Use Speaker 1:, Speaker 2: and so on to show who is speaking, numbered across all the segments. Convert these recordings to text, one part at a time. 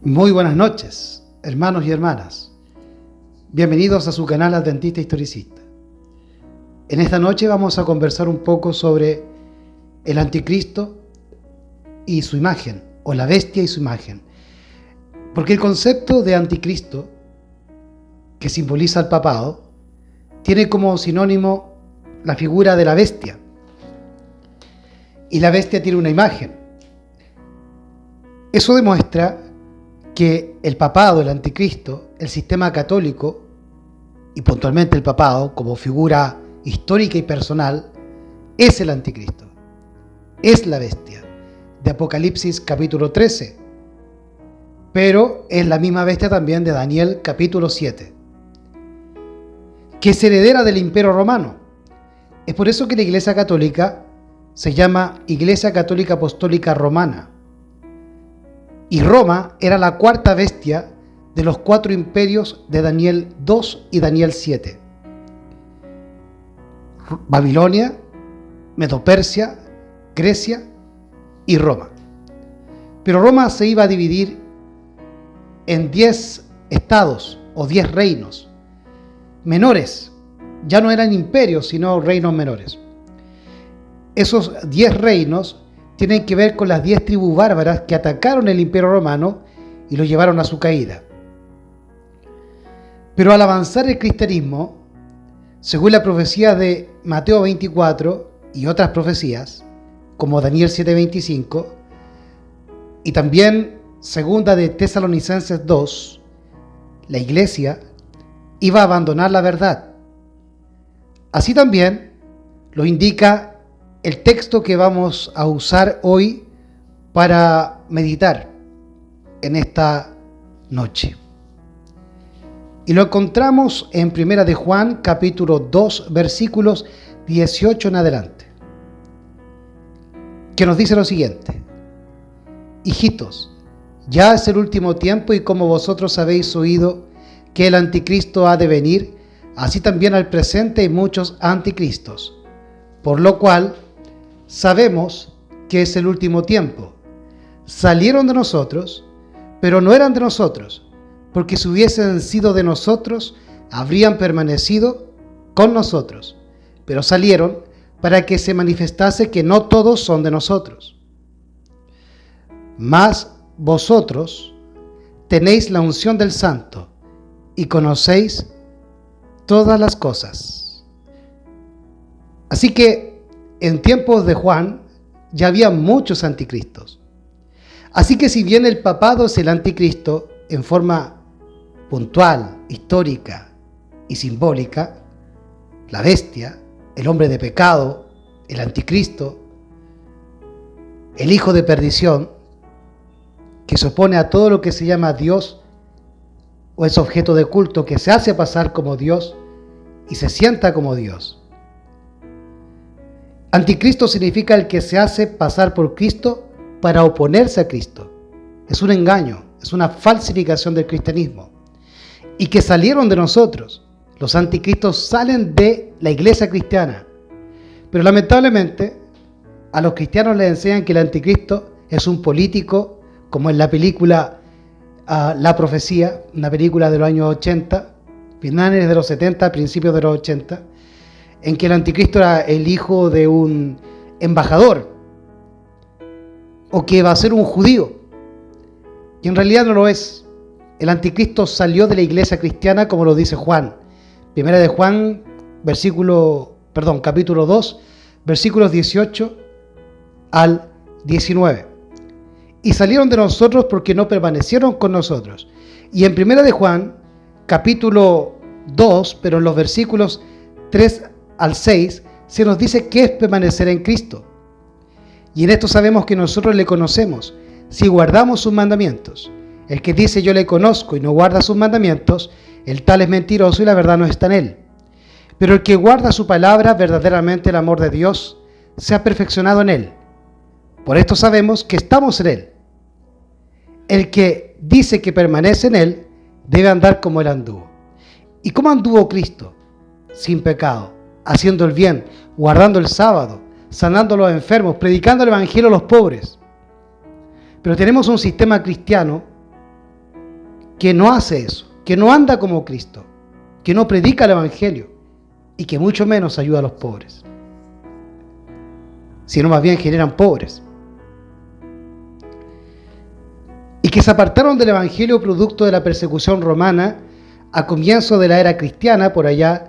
Speaker 1: Muy buenas noches, hermanos y hermanas. Bienvenidos a su canal Adventista Historicista. En esta noche vamos a conversar un poco sobre el anticristo y su imagen, o la bestia y su imagen. Porque el concepto de anticristo, que simboliza al papado, tiene como sinónimo la figura de la bestia. Y la bestia tiene una imagen. Eso demuestra que el papado, el anticristo, el sistema católico, y puntualmente el papado como figura histórica y personal, es el anticristo, es la bestia, de Apocalipsis capítulo 13, pero es la misma bestia también de Daniel capítulo 7, que es heredera del Imperio Romano. Es por eso que la Iglesia Católica se llama Iglesia Católica Apostólica Romana. Y Roma era la cuarta bestia de los 4 imperios de Daniel 2 y Daniel 7. Babilonia, Medo-Persia, Grecia y Roma. Pero Roma se iba a dividir en 10 estados o 10 reinos menores. Ya no eran imperios, sino reinos menores. Esos 10 reinos tienen que ver con las 10 tribus bárbaras que atacaron el Imperio Romano y lo llevaron a su caída. Pero al avanzar el cristianismo, según la profecía de Mateo 24 y otras profecías, como Daniel 7:25, y también segunda de Tesalonicenses 2, la iglesia iba a abandonar la verdad. Así también lo indica el texto que vamos a usar hoy para meditar en esta noche. Y lo encontramos en Primera de Juan, capítulo 2, versículos 18 en adelante, que nos dice lo siguiente: Hijitos, ya es el último tiempo, y como vosotros habéis oído que el anticristo ha de venir, así también al presente hay muchos anticristos, por lo cual sabemos que es el último tiempo. Salieron de nosotros, pero no eran de nosotros, porque si hubiesen sido de nosotros, habrían permanecido con nosotros. Pero salieron para que se manifestase que no todos son de nosotros. Mas vosotros tenéis la unción del Santo y conocéis todas las cosas. Así que en tiempos de Juan ya había muchos anticristos. Así que si bien el papado es el anticristo en forma puntual, histórica y simbólica, la bestia, el hombre de pecado, el anticristo, el hijo de perdición, que se opone a todo lo que se llama Dios o es objeto de culto, que se hace pasar como Dios y se sienta como Dios. Anticristo significa el que se hace pasar por Cristo para oponerse a Cristo. Es un engaño, es una falsificación del cristianismo. Y que salieron de nosotros. Los anticristos salen de la iglesia cristiana. Pero lamentablemente a los cristianos les enseñan que el anticristo es un político, como en la película La Profecía, una película de los años 80, finales de los 70, principios de los 80, en que el anticristo era el hijo de un embajador, o que va a ser un judío, y en realidad no lo es. El anticristo salió de la iglesia cristiana, como lo dice Juan, Primera de Juan, capítulo 2, versículos 18 al 19. Y salieron de nosotros porque no permanecieron con nosotros. Y en Primera de Juan, capítulo 2, pero en los versículos 3 al 6, se nos dice que es permanecer en Cristo. Y en esto sabemos que nosotros le conocemos, si guardamos sus mandamientos. El que dice yo le conozco y no guarda sus mandamientos, el tal es mentiroso y la verdad no está en él. Pero el que guarda su palabra, verdaderamente el amor de Dios se ha perfeccionado en él. Por esto sabemos que estamos en él. El que dice que permanece en él, debe andar como él anduvo. ¿Y cómo anduvo Cristo? Sin pecado, haciendo el bien, guardando el sábado, sanando a los enfermos, predicando el evangelio a los pobres. Pero tenemos un sistema cristiano que no hace eso, que no anda como Cristo, que no predica el Evangelio y que mucho menos ayuda a los pobres, sino más bien generan pobres. Y que se apartaron del Evangelio producto de la persecución romana a comienzo de la era cristiana, por allá,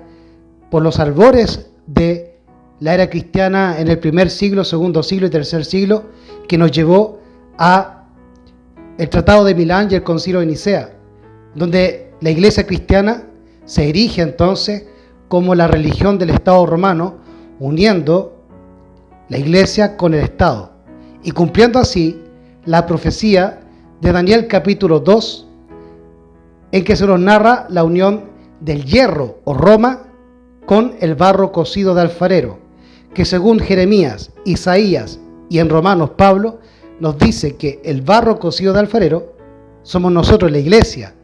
Speaker 1: por los albores de la era cristiana en el primer siglo, segundo siglo y tercer siglo, que nos llevó a el Tratado de Milán y el Concilio de Nicea, donde la iglesia cristiana se erige entonces como la religión del Estado romano, uniendo la iglesia con el Estado y cumpliendo así la profecía de Daniel capítulo 2, en que se nos narra la unión del hierro o Roma con el barro cocido de alfarero, que según Jeremías, Isaías y en Romanos Pablo nos dice que el barro cocido de alfarero somos nosotros, la iglesia,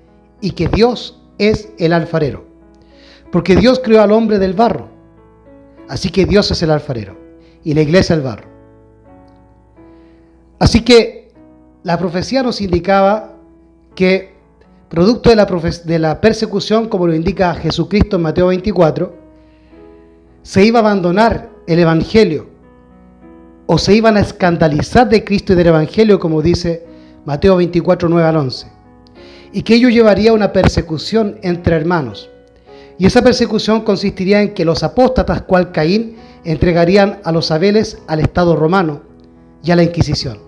Speaker 1: y que Dios es el alfarero, porque Dios creó al hombre del barro, así que Dios es el alfarero y la iglesia el barro. Así que la profecía nos indicaba que, producto de la persecución, como lo indica Jesucristo en Mateo 24, se iba a abandonar el Evangelio, o se iban a escandalizar de Cristo y del Evangelio, como dice Mateo 24, 9 al 11, y que ello llevaría a una persecución entre hermanos. Y esa persecución consistiría en que los apóstatas, cual Caín, entregarían a los Abeles al Estado romano y a la Inquisición.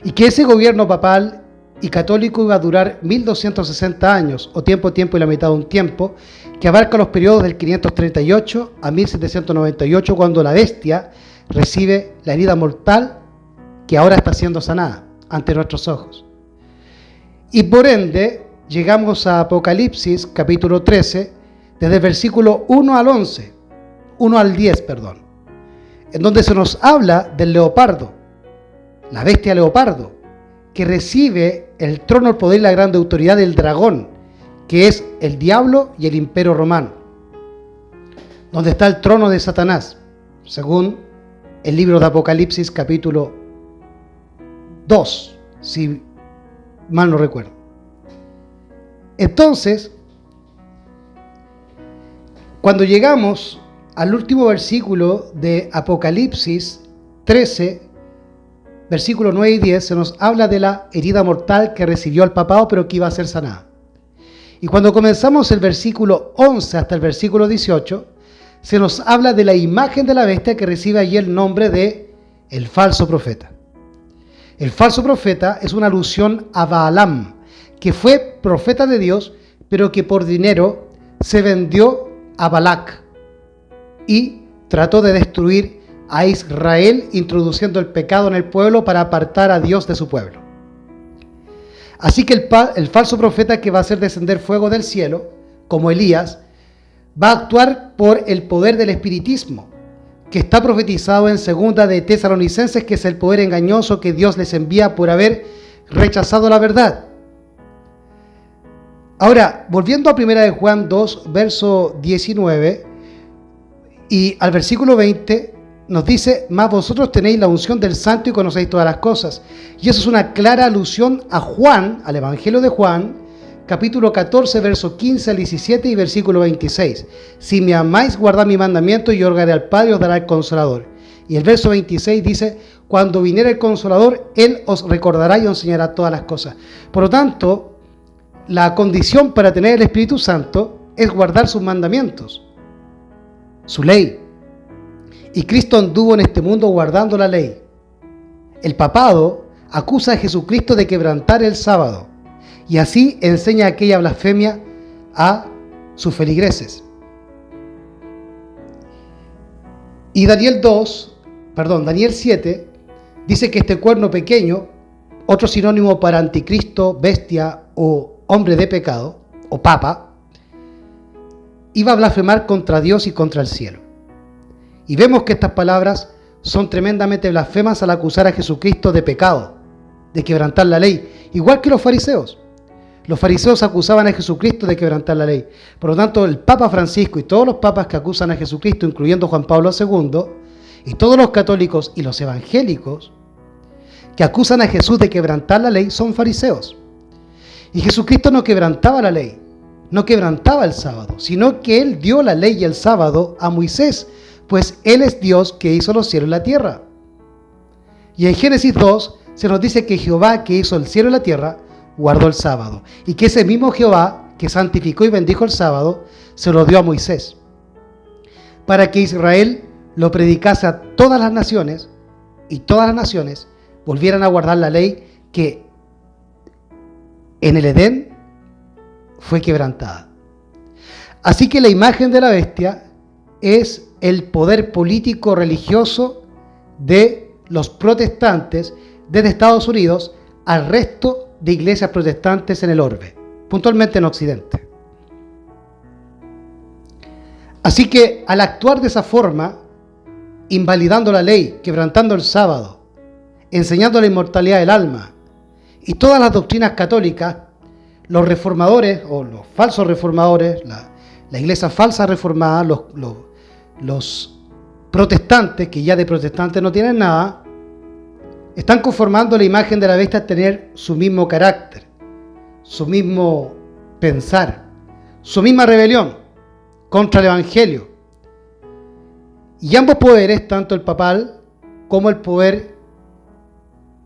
Speaker 1: Y que ese gobierno papal y católico iba a durar 1260 años, o tiempo y la mitad de un tiempo, que abarca los periodos del 538 a 1798, cuando la bestia recibe la herida mortal que ahora está siendo sanada ante nuestros ojos. Y por ende, llegamos a Apocalipsis, capítulo 13, desde el versículo 1 al 10, en donde se nos habla del leopardo, la bestia leopardo, que recibe el trono, el poder y la grande autoridad del dragón, que es el diablo y el imperio romano, donde está el trono de Satanás, según el libro de Apocalipsis capítulo 2, si mal no recuerdo. Entonces, cuando llegamos al último versículo de Apocalipsis 13, versículos 9 y 10, se nos habla de la herida mortal que recibió el papado, pero que iba a ser sanada. Y cuando comenzamos el versículo 11 hasta el versículo 18, se nos habla de la imagen de la bestia que recibe allí el nombre de el falso profeta. El falso profeta es una alusión a Balaam, que fue profeta de Dios, pero que por dinero se vendió a Balac y trató de destruir a Israel, introduciendo el pecado en el pueblo para apartar a Dios de su pueblo. Así que el falso profeta, que va a hacer descender fuego del cielo, como Elías, va a actuar por el poder del espiritismo, que está profetizado en 2 de Tesalonicenses, que es el poder engañoso que Dios les envía por haber rechazado la verdad. Ahora, volviendo a 1 de Juan 2, verso 19 y al versículo 20, nos dice: mas vosotros tenéis la unción del Santo y conocéis todas las cosas. Y eso es una clara alusión a Juan, al Evangelio de Juan, capítulo 14, verso 15 al 17 y versículo 26. Si me amáis, guardad mi mandamiento, y yo rogaré al Padre y os dará el Consolador. Y el verso 26 dice: cuando viniera el Consolador, Él os recordará y os enseñará todas las cosas. Por lo tanto, la condición para tener el Espíritu Santo es guardar sus mandamientos, su ley. Y Cristo anduvo en este mundo guardando la ley. El papado acusa a Jesucristo de quebrantar el sábado, y así enseña aquella blasfemia a sus feligreses. Y Daniel 7 dice que este cuerno pequeño, otro sinónimo para anticristo, bestia o hombre de pecado, o papa, iba a blasfemar contra Dios y contra el cielo. Y vemos que estas palabras son tremendamente blasfemas al acusar a Jesucristo de pecado, de quebrantar la ley, igual que los fariseos. Los fariseos acusaban a Jesucristo de quebrantar la ley. Por lo tanto, el Papa Francisco y todos los papas que acusan a Jesucristo, incluyendo Juan Pablo II, y todos los católicos y los evangélicos que acusan a Jesús de quebrantar la ley, son fariseos. Y Jesucristo no quebrantaba la ley, no quebrantaba el sábado, sino que Él dio la ley y el sábado a Moisés, pues Él es Dios que hizo los cielos y la tierra. Y en Génesis 2 se nos dice que Jehová, que hizo el cielo y la tierra, guardó el sábado. Y que ese mismo Jehová, que santificó y bendijo el sábado, se lo dio a Moisés, para que Israel lo predicase a todas las naciones, y todas las naciones volvieran a guardar la ley que en el Edén fue quebrantada. Así que la imagen de la bestia es el poder político religioso de los protestantes desde Estados Unidos al resto de iglesias protestantes en el orbe, puntualmente en Occidente. Así que al actuar de esa forma, invalidando la ley, quebrantando el sábado, enseñando la inmortalidad del alma y todas las doctrinas católicas, los reformadores o los falsos reformadores, la iglesia falsa reformada, los protestantes, que ya de protestantes no tienen nada, están conformando la imagen de la bestia a tener su mismo carácter, su mismo pensar, su misma rebelión contra el Evangelio. Y ambos poderes, tanto el papal como el poder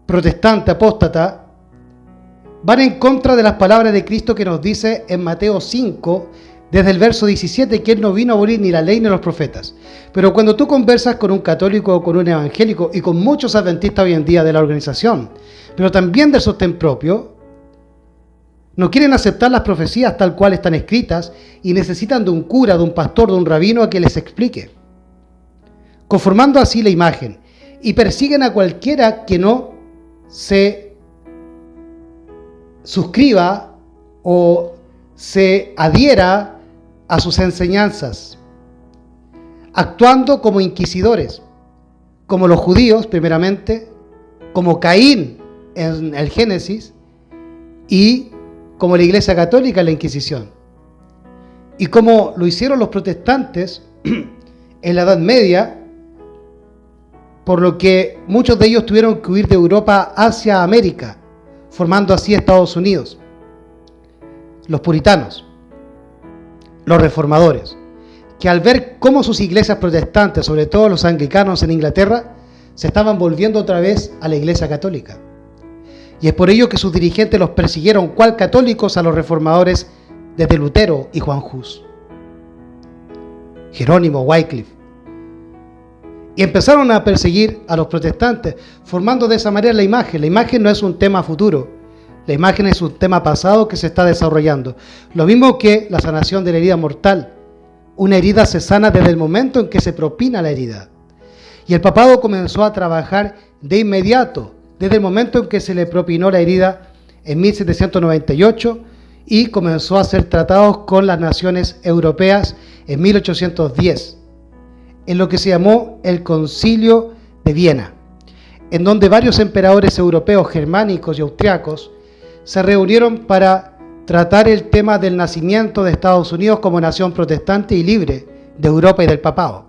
Speaker 1: protestante apóstata, van en contra de las palabras de Cristo que nos dice en Mateo 5, desde el verso 17, que Él no vino a abolir ni la ley ni los profetas. Pero cuando tú conversas con un católico o con un evangélico y con muchos adventistas hoy en día de la organización, pero también del sostén propio, no quieren aceptar las profecías tal cual están escritas y necesitan de un cura, de un pastor, de un rabino a que les explique, conformando así la imagen, y persiguen a cualquiera que no se suscriba o se adhiera a sus enseñanzas, actuando como inquisidores, como los judíos primeramente, como Caín en el Génesis y como la Iglesia Católica en la Inquisición, y como lo hicieron los protestantes en la Edad Media, por lo que muchos de ellos tuvieron que huir de Europa hacia América, formando así Estados Unidos. Los puritanos, los reformadores, que al ver cómo sus iglesias protestantes, sobre todo los anglicanos en Inglaterra, se estaban volviendo otra vez a la Iglesia Católica. Y es por ello que sus dirigentes los persiguieron cual católicos a los reformadores desde Lutero y Juan Hus, Jerónimo, Wycliffe. Y empezaron a perseguir a los protestantes, formando de esa manera la imagen. La imagen no es un tema futuro, la imagen es un tema pasado que se está desarrollando. Lo mismo que la sanación de la herida mortal. Una herida se sana desde el momento en que se propina la herida. Y el papado comenzó a trabajar de inmediato, desde el momento en que se le propinó la herida en 1798, y comenzó a hacer tratados con las naciones europeas en 1810. En lo que se llamó el Concilio de Viena, en donde varios emperadores europeos, germánicos y austriacos se reunieron para tratar el tema del nacimiento de Estados Unidos como nación protestante y libre de Europa y del papado.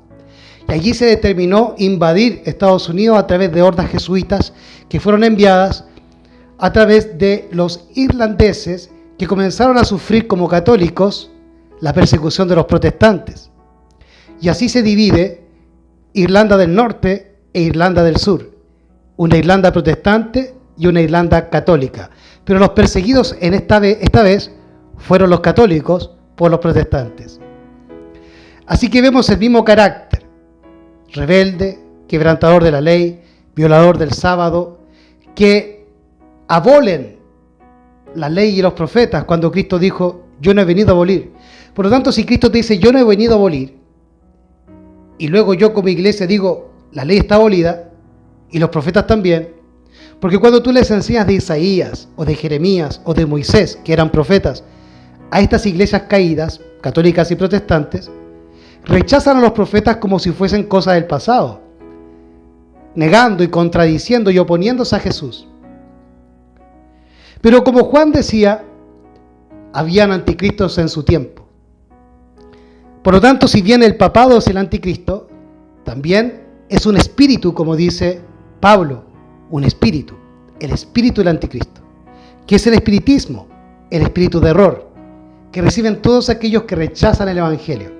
Speaker 1: Y allí se determinó invadir Estados Unidos a través de hordas jesuitas que fueron enviadas a través de los irlandeses, que comenzaron a sufrir como católicos la persecución de los protestantes. Y así se divide Irlanda del Norte e Irlanda del Sur, una Irlanda protestante y una Irlanda católica. Pero los perseguidos esta vez fueron los católicos por los protestantes. Así que vemos el mismo carácter: rebelde, quebrantador de la ley, violador del sábado, que abolen la ley y los profetas cuando Cristo dijo: yo no he venido a abolir. Por lo tanto, si Cristo te dice: yo no he venido a abolir, y luego yo como iglesia digo: la ley está abolida, y los profetas también, porque cuando tú les enseñas de Isaías, o de Jeremías, o de Moisés, que eran profetas, a estas iglesias caídas, católicas y protestantes, rechazan a los profetas como si fuesen cosas del pasado, negando y contradiciendo y oponiéndose a Jesús. Pero como Juan decía, habían anticristos en su tiempo. Por lo tanto, si bien el papado es el anticristo, también es un espíritu, como dice Pablo, un espíritu, el espíritu del anticristo, que es el espiritismo, el espíritu de error, que reciben todos aquellos que rechazan el Evangelio.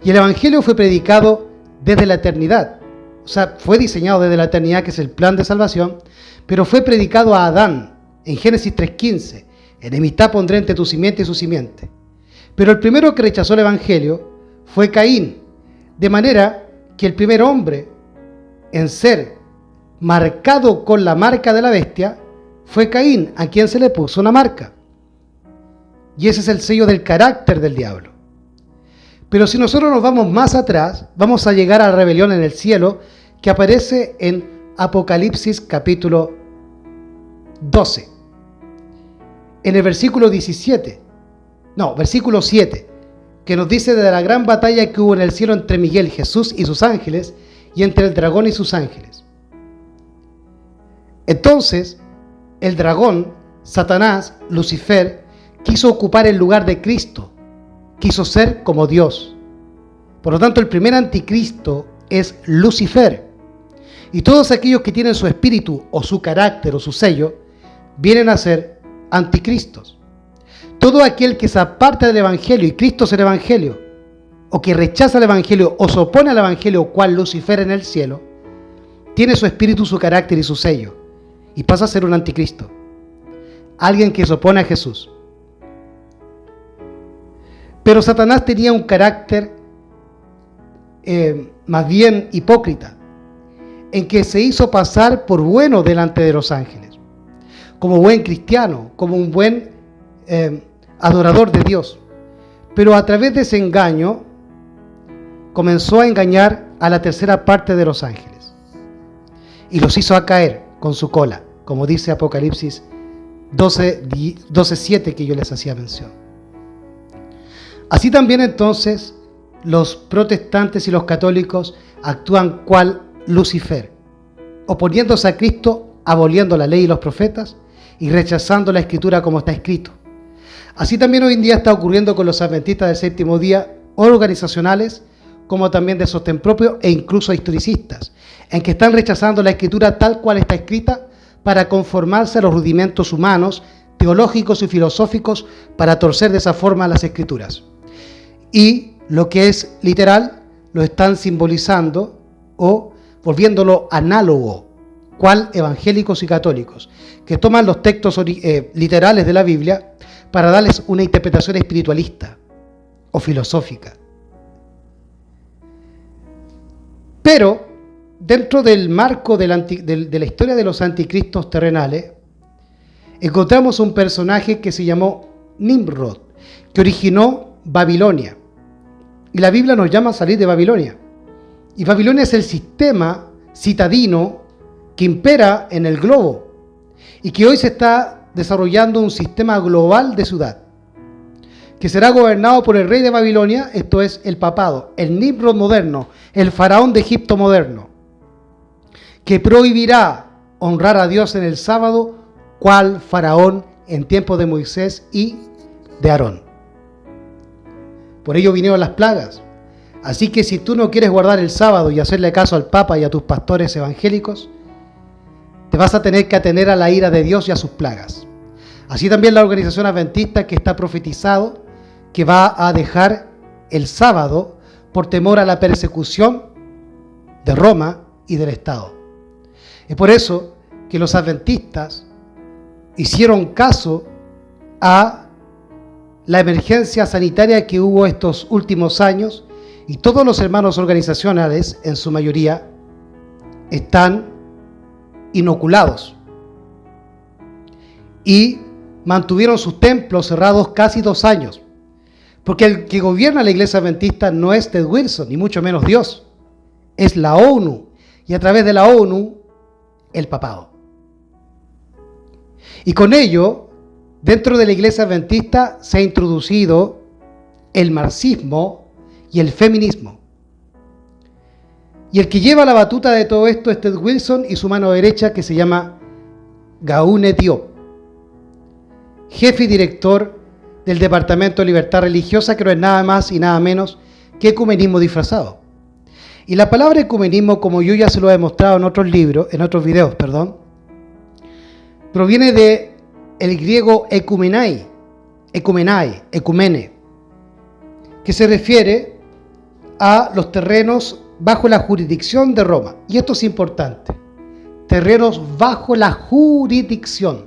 Speaker 1: Y el Evangelio fue predicado desde la eternidad, o sea, fue diseñado desde la eternidad, que es el plan de salvación, pero fue predicado a Adán en Génesis 3:15, enemistad pondré entre tu simiente y su simiente. Pero el primero que rechazó el Evangelio fue Caín, de manera que el primer hombre en ser marcado con la marca de la bestia fue Caín, a quien se le puso una marca. Y ese es el sello del carácter del diablo. Pero si nosotros nos vamos más atrás, vamos a llegar a la rebelión en el cielo, que aparece en Apocalipsis capítulo 12. En el versículo 7, que nos dice de la gran batalla que hubo en el cielo entre Miguel, Jesús y sus ángeles, y entre el dragón y sus ángeles. Entonces, el dragón, Satanás, Lucifer, quiso ocupar el lugar de Cristo, quiso ser como Dios. Por lo tanto, el primer anticristo es Lucifer. Y todos aquellos que tienen su espíritu o su carácter o su sello, vienen a ser anticristos. Todo aquel que se aparta del Evangelio, y Cristo es el Evangelio, o que rechaza el Evangelio o se opone al Evangelio, cual Lucifer en el cielo, tiene su espíritu, su carácter y su sello, y pasa a ser un anticristo. Alguien que se opone a Jesús. Pero Satanás tenía un carácter más bien hipócrita, en que se hizo pasar por bueno delante de los ángeles, como buen cristiano, como un buen adorador de Dios. Pero a través de ese engaño comenzó a engañar a la tercera parte de los ángeles y los hizo a caer con su cola, como dice Apocalipsis 12:7, que yo les hacía mención. Así también entonces los protestantes y los católicos actúan cual Lucifer, oponiéndose a Cristo, aboliendo la ley y los profetas y rechazando la Escritura como está escrito. Así también hoy en día está ocurriendo con los adventistas del séptimo día, organizacionales, como también de sostén propio e incluso historicistas, en que están rechazando la Escritura tal cual está escrita para conformarse a los rudimentos humanos, teológicos y filosóficos, para torcer de esa forma las Escrituras. Y lo que es literal lo están simbolizando o volviéndolo análogo, cual evangélicos y católicos, que toman los textos literales de la Biblia para darles una interpretación espiritualista o filosófica. Pero dentro del marco de la historia de los anticristos terrenales, encontramos un personaje que se llamó Nimrod, que originó Babilonia. Y la Biblia nos llama a salir de Babilonia. Y Babilonia es el sistema citadino que impera en el globo y que hoy se está desarrollando un sistema global de ciudad que será gobernado por el rey de Babilonia, esto es el papado, el Nimrod moderno, el faraón de Egipto moderno, que prohibirá honrar a Dios en el sábado, cual faraón en tiempo de Moisés y de Aarón. Por ello vinieron las plagas. Así que si tú no quieres guardar el sábado y hacerle caso al Papa y a tus pastores evangélicos, te vas a tener que atener a la ira de Dios y a sus plagas. Así también la organización adventista, que está profetizado que va a dejar el sábado por temor a la persecución de Roma y del Estado. Es por eso que los adventistas hicieron caso a la emergencia sanitaria que hubo estos últimos años, y todos los hermanos organizacionales, en su mayoría, están inoculados y mantuvieron sus templos cerrados casi 2 años, porque el que gobierna la iglesia adventista no es Ted Wilson, ni mucho menos Dios, es la ONU, y a través de la ONU, el papado. Y con ello, dentro de la iglesia adventista se ha introducido el marxismo y el feminismo. Y el que lleva la batuta de todo esto es Ted Wilson y su mano derecha, que se llama Gaune Diop, jefe y director del Departamento de Libertad Religiosa, que no es nada más y nada menos que ecumenismo disfrazado. Y la palabra ecumenismo, como yo ya se lo he demostrado en otros videos, proviene de el griego ekumenai, ecumene, que se refiere a los terrenos bajo la jurisdicción de Roma. Y esto es importante, terrenos bajo la jurisdicción.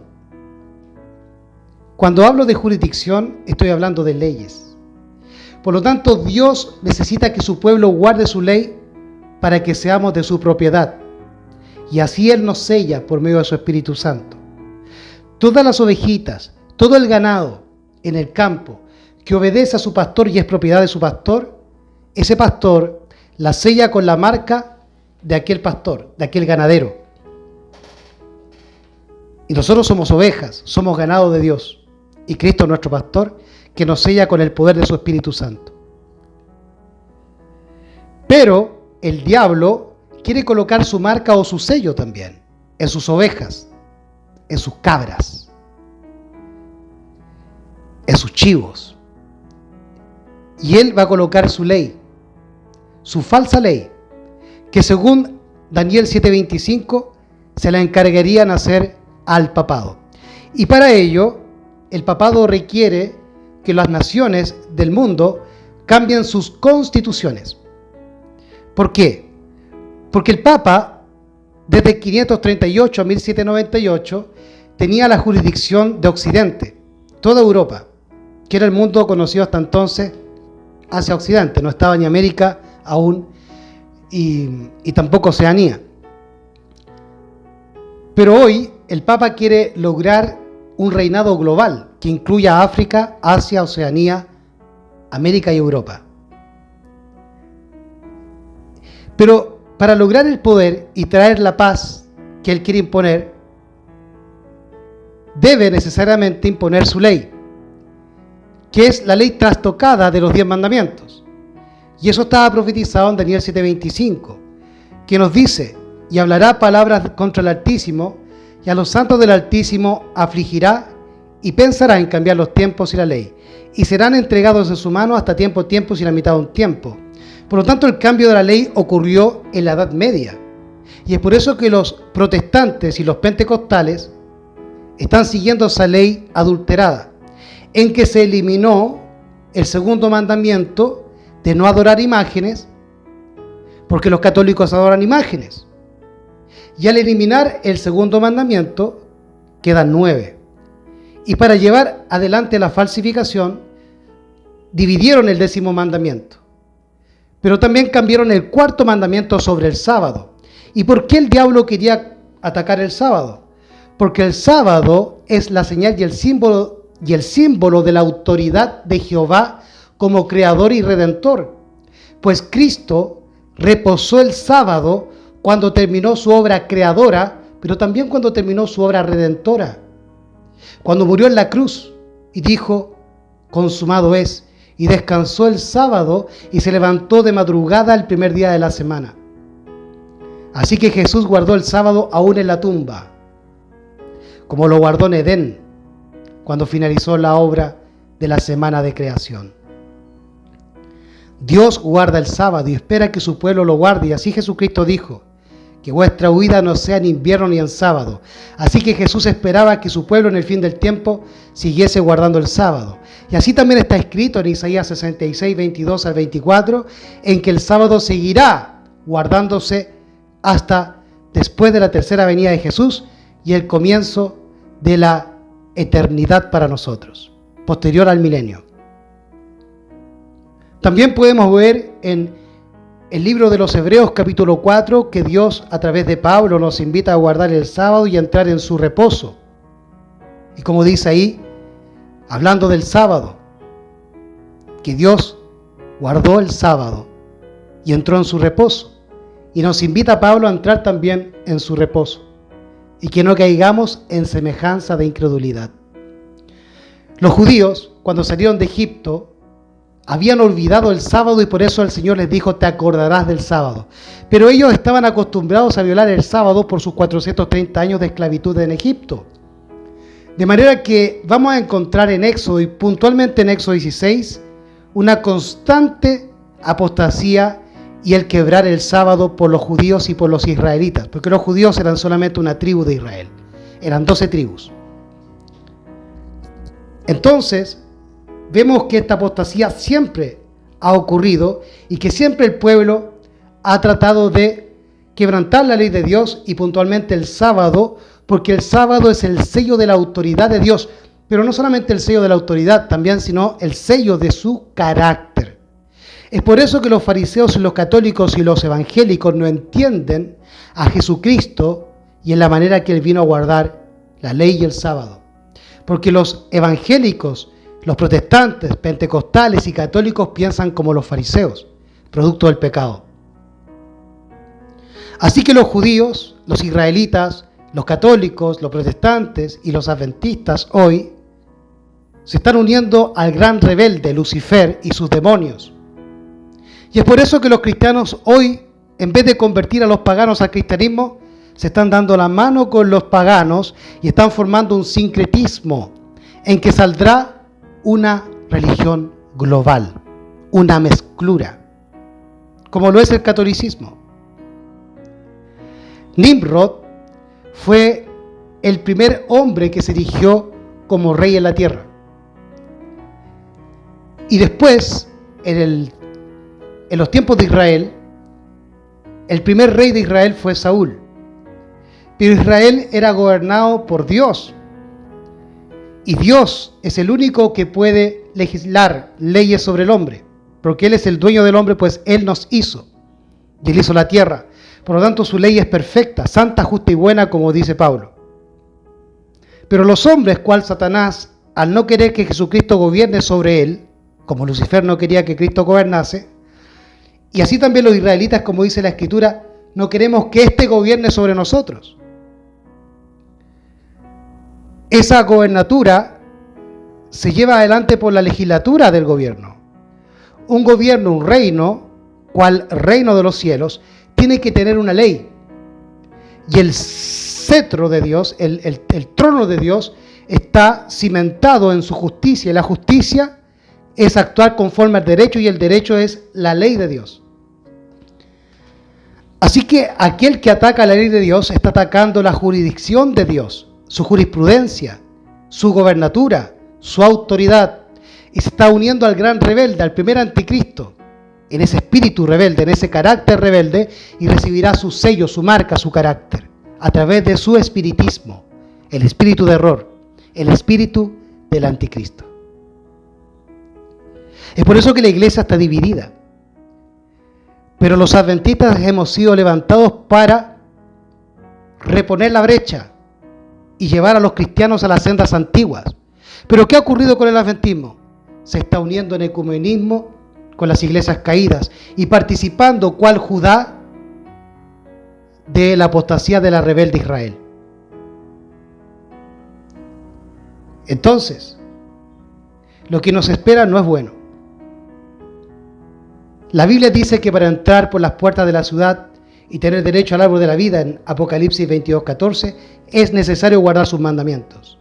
Speaker 1: Cuando hablo de jurisdicción, estoy hablando de leyes. Por lo tanto, Dios necesita que su pueblo guarde su ley para que seamos de su propiedad. Y así Él nos sella por medio de su Espíritu Santo. Todas las ovejitas, todo el ganado en el campo que obedece a su pastor y es propiedad de su pastor, ese pastor la sella con la marca de aquel pastor, de aquel ganadero. Y nosotros somos ovejas, somos ganado de Dios. Y Cristo es nuestro pastor, que nos sella con el poder de su Espíritu Santo. Pero el diablo quiere colocar su marca o su sello también en sus ovejas, en sus cabras, en sus chivos. Y él va a colocar su ley, su falsa ley, que según Daniel 7:25 se la encargarían hacer al papado. Y para ello, el papado requiere que las naciones del mundo cambien sus constituciones. ¿Por qué? Porque el Papa, desde 538 a 1798, tenía la jurisdicción de Occidente, toda Europa, que era el mundo conocido hasta entonces hacia Occidente, no estaba ni América aún y tampoco Oceanía. Pero hoy el Papa quiere lograr un reinado global que incluya África, Asia, Oceanía, América y Europa. Pero para lograr el poder y traer la paz que él quiere imponer, debe necesariamente imponer su ley, que es la ley trastocada de los 10 mandamientos. Y eso estaba profetizado en Daniel 7:25, que nos dice: y hablará palabras contra el Altísimo, y a los santos del Altísimo afligirá, y pensará en cambiar los tiempos y la ley, y serán entregados en su mano hasta tiempos y la mitad de un tiempo. Por lo tanto, el cambio de la ley ocurrió en la Edad Media, y es por eso que los protestantes y los pentecostales están siguiendo esa ley adulterada, en que se eliminó el segundo mandamiento de no adorar imágenes, porque los católicos adoran imágenes. Y al eliminar el segundo mandamiento, quedan 9. Y para llevar adelante la falsificación, dividieron el 10º mandamiento. Pero también cambiaron el 4º mandamiento sobre el sábado. ¿Y por qué el diablo quería atacar el sábado? Porque el sábado es la señal y el símbolo de la autoridad de Jehová como creador y redentor. Pues Cristo reposó el sábado cuando terminó su obra creadora, pero también cuando terminó su obra redentora. Cuando murió en la cruz y dijo: consumado es, y descansó el sábado y se levantó de madrugada el primer día de la semana. Así que Jesús guardó el sábado aún en la tumba, como lo guardó en Edén, cuando finalizó la obra de la semana de creación. Dios guarda el sábado y espera que su pueblo lo guarde, y así Jesucristo dijo: que vuestra huida no sea en invierno ni en sábado. Así que Jesús esperaba que su pueblo en el fin del tiempo siguiese guardando el sábado. Y así también está escrito en Isaías 66, 22 al 24, en que el sábado seguirá guardándose hasta después de la tercera venida de Jesús y el comienzo de la eternidad para nosotros, posterior al milenio. También podemos ver en el libro de los Hebreos capítulo 4 que Dios a través de Pablo nos invita a guardar el sábado y a entrar en su reposo. Y como dice ahí, hablando del sábado, que Dios guardó el sábado y entró en su reposo. Y nos invita a Pablo a entrar también en su reposo y que no caigamos en semejanza de incredulidad. Los judíos, cuando salieron de Egipto, habían olvidado el sábado y por eso el Señor les dijo: te acordarás del sábado. Pero ellos estaban acostumbrados a violar el sábado por sus 430 años de esclavitud en Egipto. De manera que vamos a encontrar en Éxodo, y puntualmente en Éxodo 16, una constante apostasía y el quebrar el sábado por los judíos y por los israelitas, porque los judíos eran solamente una tribu de Israel, eran 12 tribus. Entonces, vemos que esta apostasía siempre ha ocurrido y que siempre el pueblo ha tratado de quebrantar la ley de Dios y puntualmente el sábado, porque el sábado es el sello de la autoridad de Dios, pero no solamente el sello de la autoridad, también sino el sello de su carácter. Es por eso que los fariseos, los católicos y los evangélicos no entienden a Jesucristo y en la manera que Él vino a guardar la ley y el sábado. Porque los evangélicos, los protestantes, pentecostales y católicos piensan como los fariseos, producto del pecado. Así que los judíos, los israelitas, los católicos, los protestantes y los adventistas hoy se están uniendo al gran rebelde Lucifer y sus demonios. Y es por eso que los cristianos hoy, en vez de convertir a los paganos al cristianismo, se están dando la mano con los paganos y están formando un sincretismo en que saldrá una religión global, una mezclura, como lo es el catolicismo. Nimrod fue el primer hombre que se erigió como rey en la tierra. Y después, en los tiempos de Israel, el primer rey de Israel fue Saúl. Pero Israel era gobernado por Dios. Y Dios es el único que puede legislar leyes sobre el hombre. Porque Él es el dueño del hombre, pues Él nos hizo. Y Él hizo la tierra. Por lo tanto, su ley es perfecta, santa, justa y buena, como dice Pablo. Pero los hombres, cual Satanás, al no querer que Jesucristo gobierne sobre él, como Lucifer no quería que Cristo gobernase, y así también los israelitas, como dice la Escritura, no queremos que éste gobierne sobre nosotros. Esa gobernatura se lleva adelante por la legislatura del gobierno. Un gobierno, un reino, cual reino de los cielos, tiene que tener una ley. Y el cetro de Dios, el trono de Dios, está cimentado en su justicia. Y la justicia es actuar conforme al derecho, y el derecho es la ley de Dios. Así que aquel que ataca la ley de Dios está atacando la jurisdicción de Dios, su jurisprudencia, su gobernatura, su autoridad, y se está uniendo al gran rebelde, al primer anticristo, en ese espíritu rebelde, en ese carácter rebelde, y recibirá su sello, su marca, su carácter, a través de su espiritismo, el espíritu de error, el espíritu del anticristo. Es por eso que la iglesia está dividida. Pero los adventistas hemos sido levantados para reponer la brecha y llevar a los cristianos a las sendas antiguas. Pero ¿qué ha ocurrido con el adventismo? Se está uniendo en ecumenismo con las iglesias caídas y participando, cual Judá, de la apostasía de la rebelde Israel. Entonces, lo que nos espera no es bueno. La Biblia dice que para entrar por las puertas de la ciudad y tener derecho al árbol de la vida, en Apocalipsis 22:14, es necesario guardar sus mandamientos.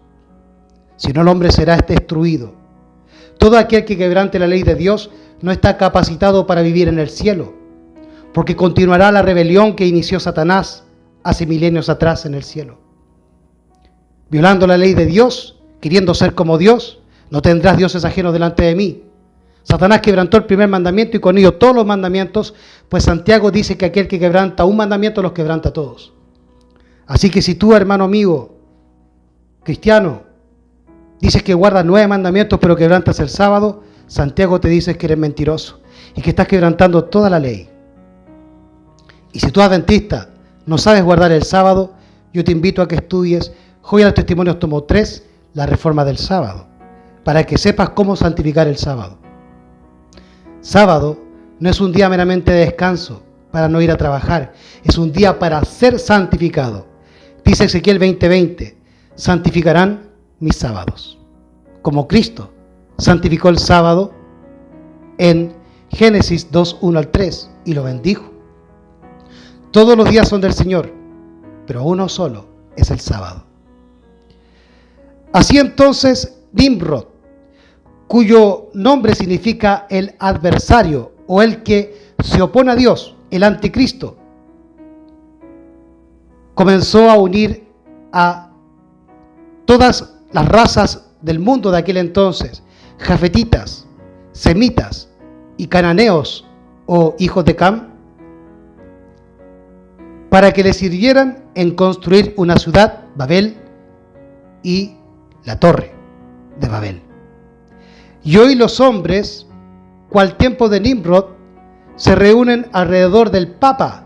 Speaker 1: Si no, el hombre será destruido. Todo aquel que quebrante la ley de Dios no está capacitado para vivir en el cielo, porque continuará la rebelión que inició Satanás hace milenios atrás en el cielo. Violando la ley de Dios, queriendo ser como Dios, no tendrás dioses ajenos delante de mí. Satanás quebrantó el primer mandamiento y con ello todos los mandamientos, pues Santiago dice que aquel que quebranta un mandamiento los quebranta todos. Así que si tú, hermano amigo, cristiano, dices que guardas 9 mandamientos pero quebrantas el sábado, Santiago te dice que eres mentiroso y que estás quebrantando toda la ley. Y si tú, adventista, no sabes guardar el sábado, yo te invito a que estudies Joya de los Testimonios tomo 3, la reforma del sábado, para que sepas cómo santificar el sábado. Sábado no es un día meramente de descanso para no ir a trabajar, es un día para ser santificado. Dice Ezequiel 20:20, santificarán mis sábados. Como Cristo santificó el sábado en Génesis 2:1 al 3 y lo bendijo. Todos los días son del Señor, pero uno solo es el sábado. Así entonces, Nimrod, cuyo nombre significa el adversario o el que se opone a Dios, el anticristo, comenzó a unir a todas las razas del mundo de aquel entonces, jafetitas, semitas y cananeos o hijos de Cam, para que le sirvieran en construir una ciudad, Babel, y la torre de Babel. Y hoy los hombres, cual tiempo de Nimrod, se reúnen alrededor del Papa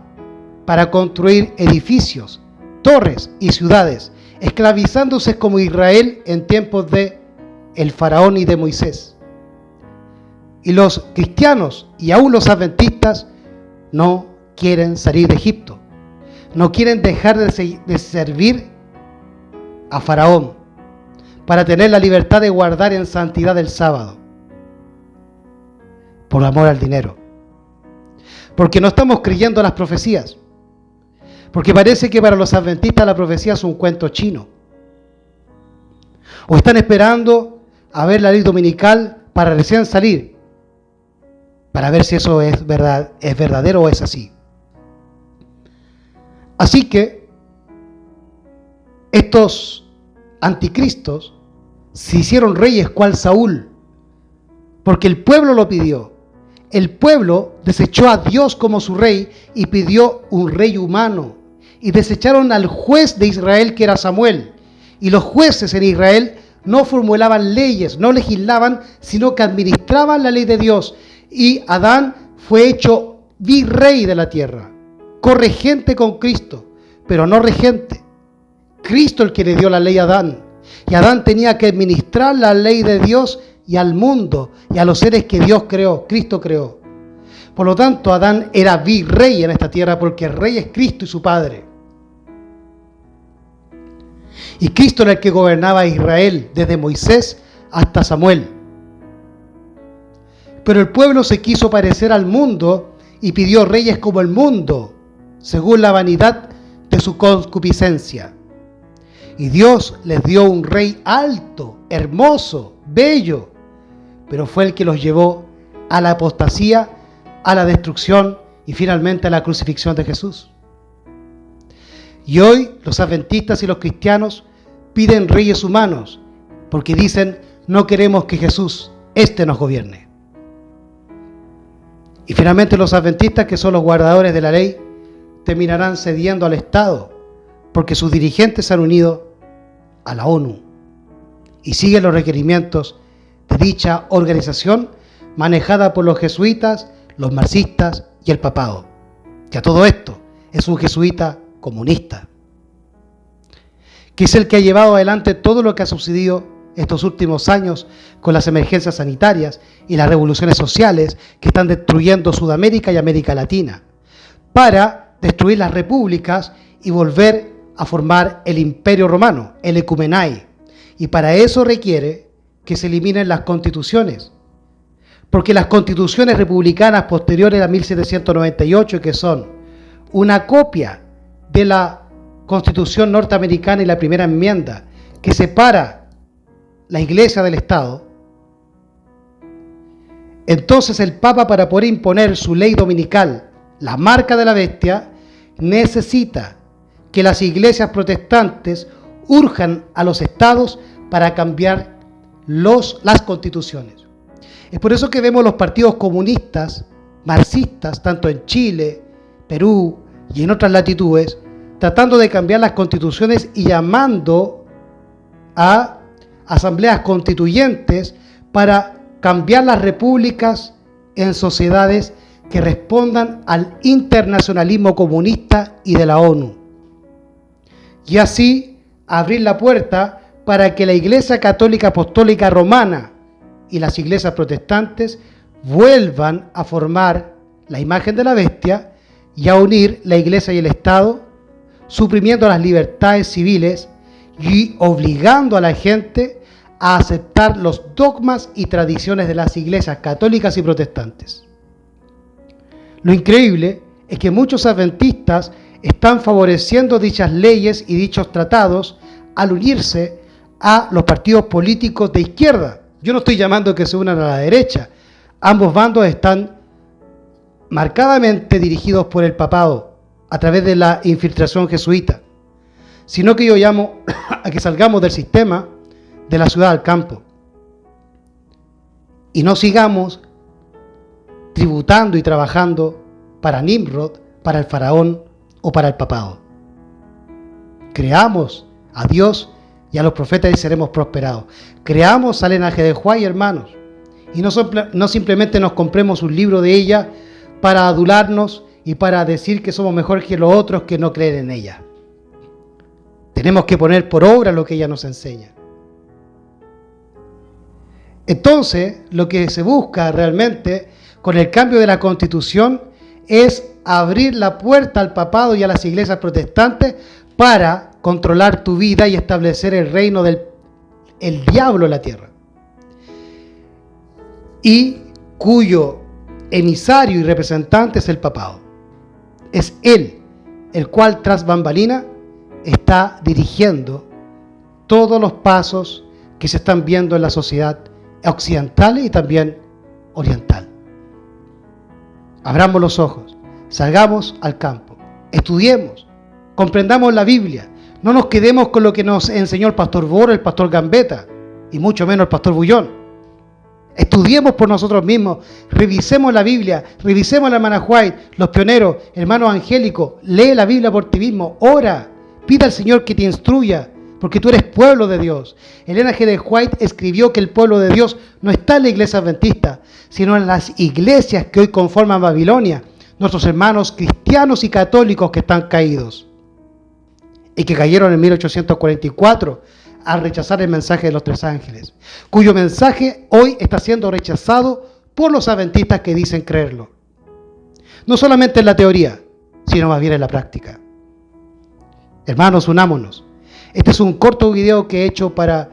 Speaker 1: para construir edificios, torres y ciudades, esclavizándose como Israel en tiempos de el faraón y de Moisés. Y los cristianos y aún los adventistas no quieren salir de Egipto, no quieren dejar de servir a faraón para tener la libertad de guardar en santidad el sábado, por amor al dinero, porque no estamos creyendo las profecías, porque parece que para los adventistas la profecía es un cuento chino, o están esperando a ver la ley dominical para recién salir, para ver si eso es verdadero o es así. Así que estos anticristos se hicieron reyes cual Saúl, porque el pueblo lo pidió. El pueblo desechó a Dios como su rey y pidió un rey humano. Y desecharon al juez de Israel, que era Samuel. Y los jueces en Israel no formulaban leyes, no legislaban, sino que administraban la ley de Dios. Y Adán fue hecho virrey de la tierra, corregente con Cristo, pero no regente. Cristo el que le dio la ley a Adán. Y Adán tenía que administrar la ley de Dios y al mundo y a los seres que Dios creó, Cristo creó. Por lo tanto, Adán era virrey en esta tierra, porque el rey es Cristo y su Padre. Y Cristo era el que gobernaba a Israel desde Moisés hasta Samuel. Pero el pueblo se quiso parecer al mundo y pidió reyes como el mundo, según la vanidad de su concupiscencia. Y Dios les dio un rey alto, hermoso, bello, pero fue el que los llevó a la apostasía, a la destrucción y finalmente a la crucifixión de Jesús. Y hoy los adventistas y los cristianos piden reyes humanos, porque dicen: no queremos que Jesús, nos gobierne. Y finalmente los adventistas, que son los guardadores de la ley, terminarán cediendo al Estado, porque sus dirigentes se han unido a la ONU y siguen los requerimientos de dicha organización manejada por los jesuitas, los marxistas y el papado, que a todo esto es un jesuita comunista, que es el que ha llevado adelante todo lo que ha sucedido estos últimos años con las emergencias sanitarias y las revoluciones sociales que están destruyendo Sudamérica y América Latina, para destruir las repúblicas y volver a formar el Imperio Romano, el Ecumenai. Y para eso requiere que se eliminen las constituciones, porque las constituciones republicanas posteriores a 1798, que son una copia de la Constitución norteamericana y la primera enmienda, que separa la Iglesia del Estado, entonces el Papa, para poder imponer su ley dominical, la marca de la bestia, necesita que las iglesias protestantes urjan a los estados para cambiar las constituciones. Es por eso que vemos los partidos comunistas, marxistas, tanto en Chile, Perú y en otras latitudes, tratando de cambiar las constituciones y llamando a asambleas constituyentes para cambiar las repúblicas en sociedades que respondan al internacionalismo comunista y de la ONU. Y así abrir la puerta para que la Iglesia Católica Apostólica Romana y las iglesias protestantes vuelvan a formar la imagen de la bestia y a unir la Iglesia y el Estado, suprimiendo las libertades civiles y obligando a la gente a aceptar los dogmas y tradiciones de las iglesias católicas y protestantes. Lo increíble es que muchos adventistas están favoreciendo dichas leyes y dichos tratados al unirse a los partidos políticos de izquierda. Yo no estoy llamando que se unan a la derecha. Ambos bandos están marcadamente dirigidos por el papado a través de la infiltración jesuita, sino que yo llamo a que salgamos del sistema de la ciudad al campo. y no sigamos tributando y trabajando para Nimrod, para el faraón o para el papado. Creamos a Dios y a los profetas y seremos prosperados. Creamos al linaje de Juan, hermanos, y no simplemente nos compremos un libro de ella para adularnos y para decir que somos mejor que los otros que no creen en ella. Tenemos que poner por obra lo que ella nos enseña. Entonces, lo que se busca realmente con el cambio de la Constitución es abrir la puerta al papado y a las iglesias protestantes para controlar tu vida y establecer el reino del diablo en la tierra. Y cuyo emisario y representante es el papado. Es él el cual tras bambalina está dirigiendo todos los pasos que se están viendo en la sociedad occidental y también oriental. Abramos los ojos, salgamos al campo, estudiemos, comprendamos la Biblia, no nos quedemos con lo que nos enseñó el pastor Boro, el pastor Gambetta y mucho menos el pastor Bullón. Estudiemos por nosotros mismos, revisemos la Biblia, revisemos a la hermana White, los pioneros, hermano Angélico, lee la Biblia por ti mismo, ora, pida al Señor que te instruya, porque tú eres pueblo de Dios. Elena G. de White escribió que el pueblo de Dios no está en la iglesia adventista, sino en las iglesias que hoy conforman Babilonia, nuestros hermanos cristianos y católicos que están caídos y que cayeron en 1844 al rechazar el mensaje de los tres ángeles, cuyo mensaje hoy está siendo rechazado por los adventistas que dicen creerlo. No solamente en la teoría, sino más bien en la práctica. Hermanos, unámonos. Este es un corto video que he hecho para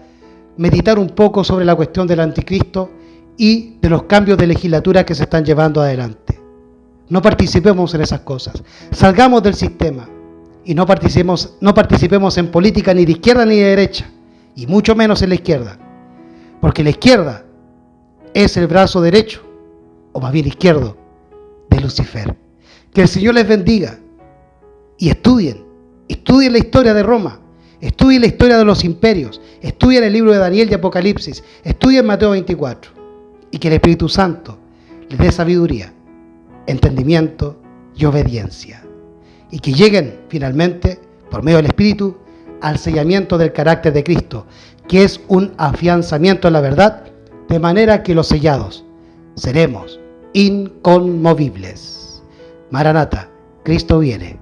Speaker 1: meditar un poco sobre la cuestión del anticristo y de los cambios de legislatura que se están llevando adelante. No participemos en esas cosas. Salgamos del sistema y no participemos en política ni de izquierda ni de derecha, y mucho menos en la izquierda, porque la izquierda es el brazo derecho, o más bien izquierdo, de Lucifer. Que el Señor les bendiga y estudien la historia de Roma, estudien la historia de los imperios, estudien el libro de Daniel y Apocalipsis, estudien Mateo 24, y que el Espíritu Santo les dé sabiduría, entendimiento y obediencia, y que lleguen finalmente, por medio del Espíritu, al sellamiento del carácter de Cristo, que es un afianzamiento en la verdad, de manera que los sellados seremos inconmovibles. Maranata, Cristo viene.